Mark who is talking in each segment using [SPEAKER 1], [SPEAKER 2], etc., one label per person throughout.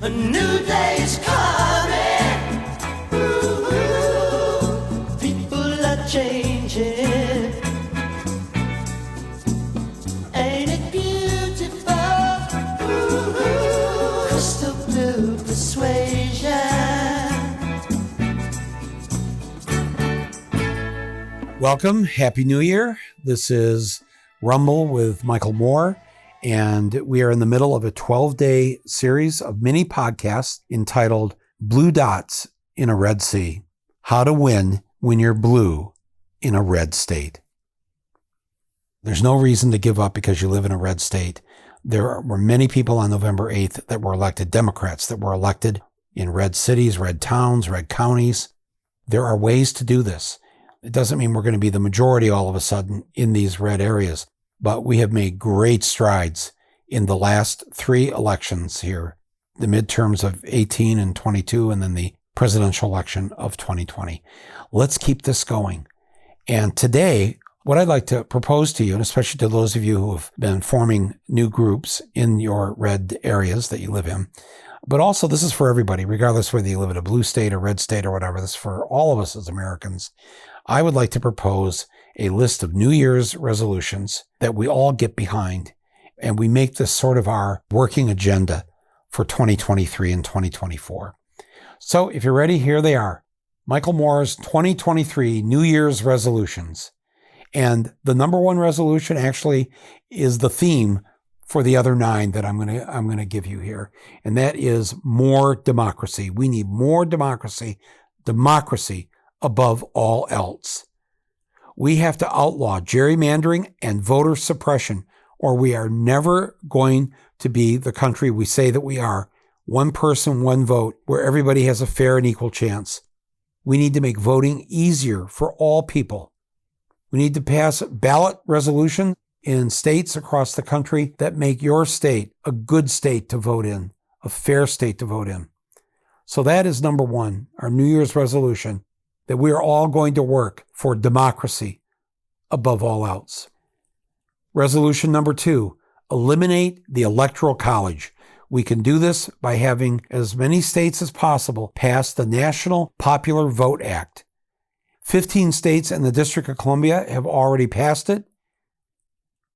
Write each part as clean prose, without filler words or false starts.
[SPEAKER 1] A new day's coming. Ooh, people are changing. Ain't it beautiful? Ooh, crystal blue persuasion.
[SPEAKER 2] Welcome. Happy New Year. This is Rumble with Michael Moore, and we are in the middle of a 12-day series of mini podcasts entitled Blue Dots in a Red Sea: How to Win When You're Blue in a Red State. There's no reason to give up because you live in a red state. There were many people on November 8th that were elected Democrats, that were elected in red cities, red towns, red counties. There are ways to do this. It doesn't mean we're going to be the majority all of a sudden in these red areas, but we have made great strides in the last three elections here, the midterms of 18 and 22, and then the presidential election of 2020. Let's keep this going. And today, what I'd like to propose to you, and especially to those of you who have been forming new groups in your red areas that you live in, but also this is for everybody, regardless whether you live in a blue state or red state or whatever. This is for all of us as Americans. I would like to propose a list of New Year's resolutions that we all get behind, and we make this sort of our working agenda for 2023 and 2024. So if you're ready, here they are. Michael Moore's 2023 New Year's resolutions. And the number one resolution actually is the theme for the other 9 that I'm going to give you here. And that is more democracy. We need more democracy. Democracy above all else. We have to outlaw gerrymandering and voter suppression, or we are never going to be the country we say that we are. One person, one vote, where everybody has a fair and equal chance. We need to make voting easier for all people. We need to pass ballot resolution in states across the country that make your state a good state to vote in, a fair state to vote in. So that is number one, our New Year's resolution, that we are all going to work for democracy above all else. Resolution number 2, eliminate the Electoral College. We can do this by having as many states as possible pass the National Popular Vote Act. 15 states and the District of Columbia have already passed it.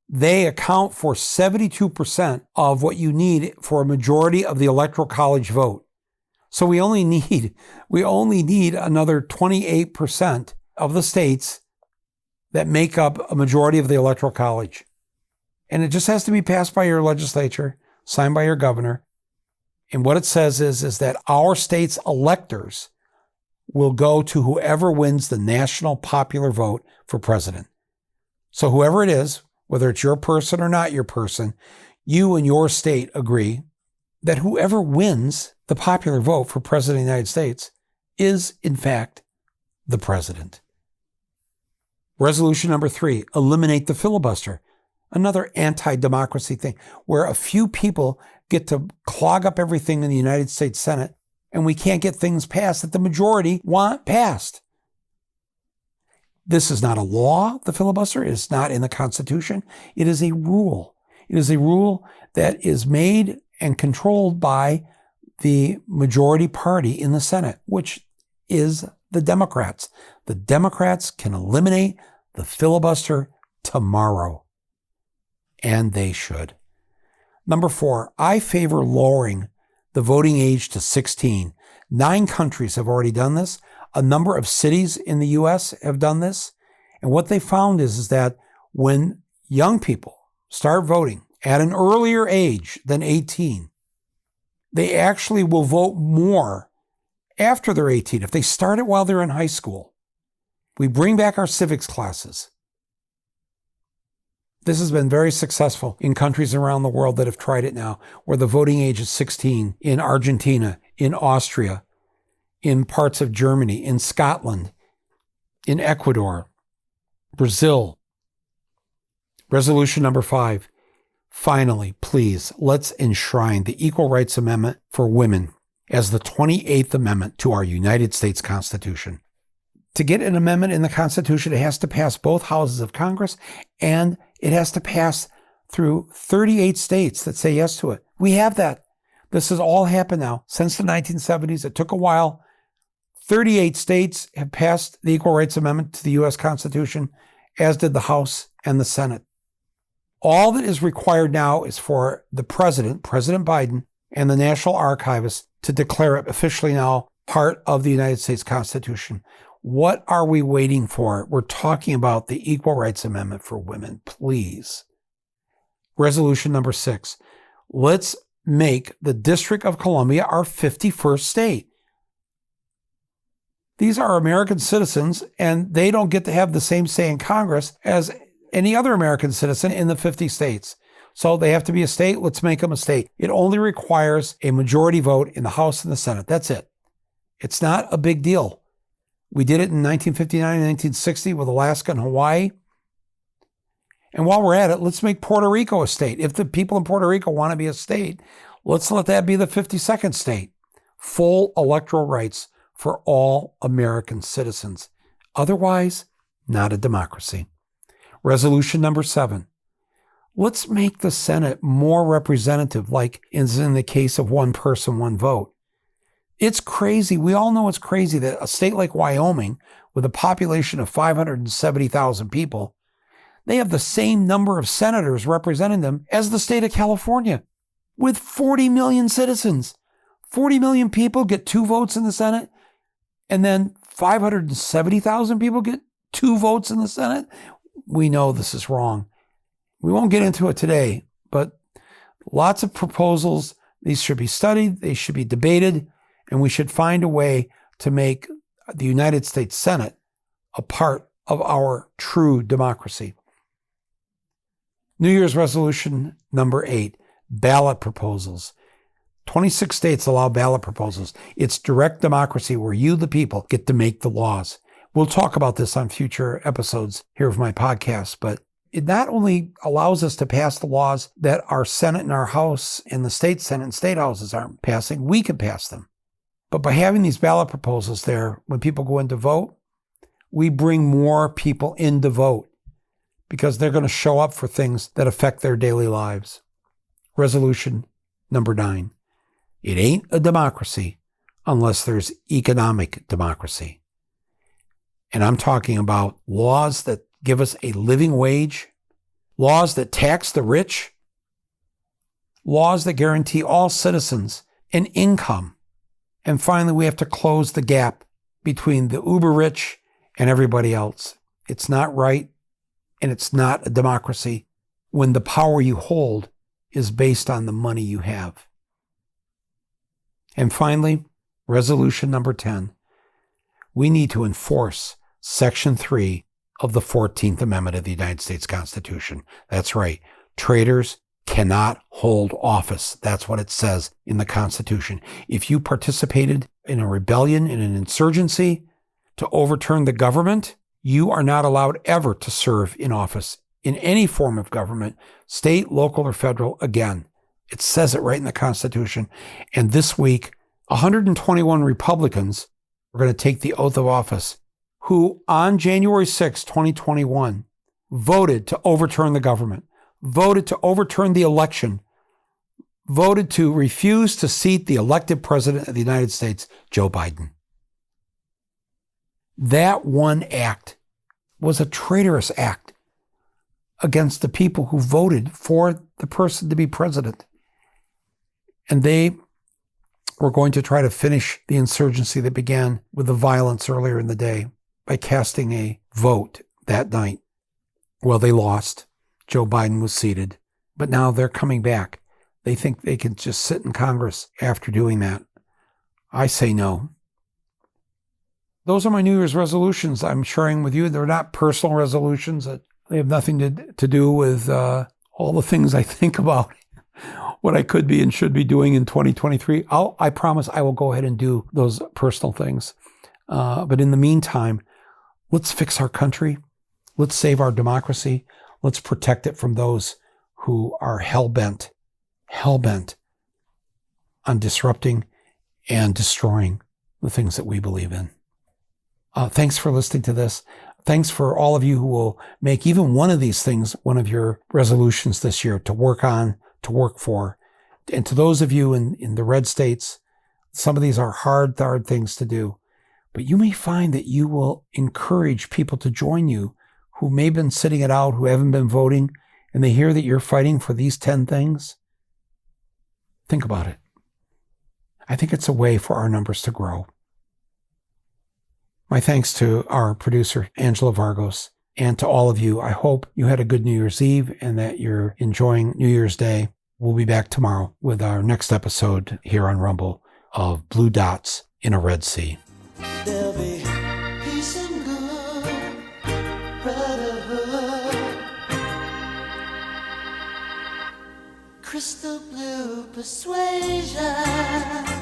[SPEAKER 2] They account for 72% of what you need for a majority of the Electoral College vote. So we only need another 28% of the states that make up a majority of the Electoral College. And it just has to be passed by your legislature, signed by your governor. And what it says is that our state's electors will go to whoever wins the national popular vote for president. So whoever it is, whether it's your person or not your person, you and your state agree that whoever wins the popular vote for president of the United States is, in fact, the president. Resolution number 3, eliminate the filibuster. Another anti-democracy thing where a few people get to clog up everything in the United States Senate and we can't get things passed that the majority want passed. This is not a law, the filibuster. It is not in the Constitution. It is a rule. It is a rule that is made and controlled by the majority party in the Senate, which is the Democrats. The Democrats can eliminate the filibuster tomorrow, and they should. Number 4, I favor lowering the voting age to 16. 9 countries have already done this. A number of cities in the U.S. have done this. And what they found is that when young people start voting at an earlier age than 18, they actually will vote more after they're 18. If they start it while they're in high school, we bring back our civics classes. This has been very successful in countries around the world that have tried it now, where the voting age is 16, in Argentina, in Austria, in parts of Germany, in Scotland, in Ecuador, Brazil. Resolution number 5. Finally, please, let's enshrine the Equal Rights Amendment for women as the 28th Amendment to our United States Constitution. To get an amendment in the Constitution, it has to pass both houses of Congress, and it has to pass through 38 states that say yes to it. We have that. This has all happened now since the 1970s. It took a while. 38 states have passed the Equal Rights Amendment to the U.S. Constitution, as did the House and the Senate. All that is required now is for the President Biden, and the National Archivist to declare it officially now part of the United States Constitution. What are we waiting for? We're talking about the Equal Rights Amendment for women, please. Resolution number 6. Let's make the District of Columbia our 51st state. These are American citizens, and they don't get to have the same say in Congress as any other American citizen in the 50 states. So they have to be a state. Let's make them a state. It only requires a majority vote in the House and the Senate. That's it. It's not a big deal. We did it in 1959 and 1960 with Alaska and Hawaii. And while we're at it, let's make Puerto Rico a state. If the people in Puerto Rico want to be a state, let's let that be the 52nd state. Full electoral rights for all American citizens. Otherwise, not a democracy. Resolution number 7. Let's make the Senate more representative, like is in the case of one person, one vote. It's crazy. We all know it's crazy that a state like Wyoming, with a population of 570,000 people, they have the same number of senators representing them as the state of California, with 40 million citizens. 40 million people get 2 votes in the Senate, and then 570,000 people get 2 votes in the Senate. We know this is wrong. We won't get into it today, but lots of proposals. These should be studied, they should be debated, and we should find a way to make the United States Senate a part of our true democracy. New Year's resolution number 8, ballot proposals. 26 states allow ballot proposals. It's direct democracy where you, the people, get to make the laws. We'll talk about this on future episodes here of my podcast, but it not only allows us to pass the laws that our Senate and our House and the state Senate and state houses aren't passing, we can pass them. But by having these ballot proposals there, when people go in to vote, we bring more people in to vote because they're going to show up for things that affect their daily lives. Resolution number 9. It ain't a democracy unless there's economic democracy. And I'm talking about laws that give us a living wage, laws that tax the rich, laws that guarantee all citizens an income. And finally, we have to close the gap between the uber rich and everybody else. It's not right, and it's not a democracy when the power you hold is based on the money you have. And finally, resolution number 10. We need to enforce Section 3 of the 14th Amendment of the United States Constitution. That's right. Traitors cannot hold office. That's what it says in the Constitution. If you participated in a rebellion, in an insurgency to overturn the government, you are not allowed ever to serve in office in any form of government, state, local, or federal again. It says it right in the Constitution. And this week, 121 Republicans are going to take the oath of office who on January 6, 2021, voted to overturn the government, voted to overturn the election, voted to refuse to seat the elected president of the United States, Joe Biden. That one act was a traitorous act against the people who voted for the person to be president. And they were going to try to finish the insurgency that began with the violence earlier in the day by casting a vote that night. Well, they lost. Joe Biden was seated. But now they're coming back. They think they can just sit in Congress after doing that. I say no. Those are my New Year's resolutions I'm sharing with you. They're not personal resolutions. They have nothing to do with all the things I think about what I could be and should be doing in 2023. I promise I will go ahead and do those personal things. But in the meantime, let's fix our country. Let's save our democracy. Let's protect it from those who are hell-bent on disrupting and destroying the things that we believe in. Thanks for listening to this. Thanks for all of you who will make even one of these things one of your resolutions this year to work on, to work for. And to those of you in the red states, some of these are hard things to do. But you may find that you will encourage people to join you who may have been sitting it out, who haven't been voting, and they hear that you're fighting for these 10 things. Think about it. I think it's a way for our numbers to grow. My thanks to our producer, Angela Vargos, and to all of you. I hope you had a good New Year's Eve and that you're enjoying New Year's Day. We'll be back tomorrow with our next episode here on Rumble of Blue Dots in a Red Sea.
[SPEAKER 1] There'll be peace and good brotherhood, crystal blue persuasion.